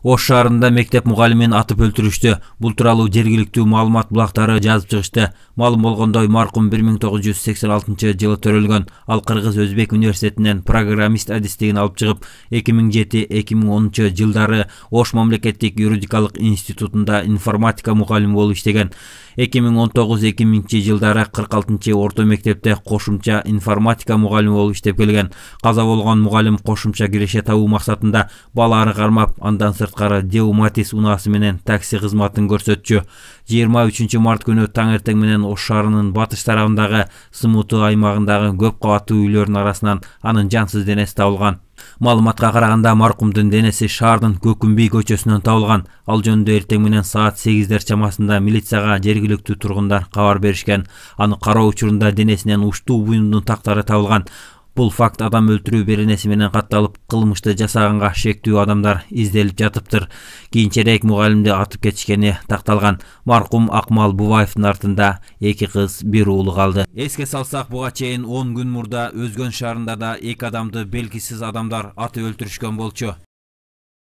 Ош шаарында мектеп мугалимин атып өлтүрүштү. Бул тууралуу жергиликтүү маалымат булактары жазып чыгышты. Маалым болгондой, маркум 1986 төрөлгөн. Ал Кыргыз-Өзбек университетинен программист адистигин алып чыгып, 2007-2010 жылдары Ош мамлекеттик юридикалык институтунда информатика мугалими болуп иштеген. 2019-2000 жылдары 46 орто мектепте кошумча информатика мугалими болуп иштеп келген. Каза болгон мугалим кошумча киреше табуу максатында баланы кармап, андан сырткары Деу Матис унаасы менен такси кызматын көрсөтчү. 23 март күнү таңертең менен Ош шаарынын батыш тарабындагы Сымуту аймагындагы көп кабаттуу үйлөрдүн арасынан анын жансыз денеси табылган. Маалыматка караганда, маркумдун денеси шаардын Көкүмбий көчөсүнөн табылган. Ал жөнүндө эртең менен саат 8 чамасында милицияга жергиликтүү тургундар кабар беришкен. Аны кароо учурунда денесинен уштуу буюмдун тактары табылган. Бул факт адам өлтүрүү беренеси менен катталып, кылмышты жасаганга шектүү адамдар изделип жатыптыр. Кийинчерээк мугалимди атып кетишкени такталган. Маркум Акмал Бубаевдин артында 2 кыз, 1 уулу калды. Эске салсак, буга чейин 10 күн мурда Өзгөн шаарында да 2 адамды белгисиз адамдар атып өлтүрүшкөн болчу.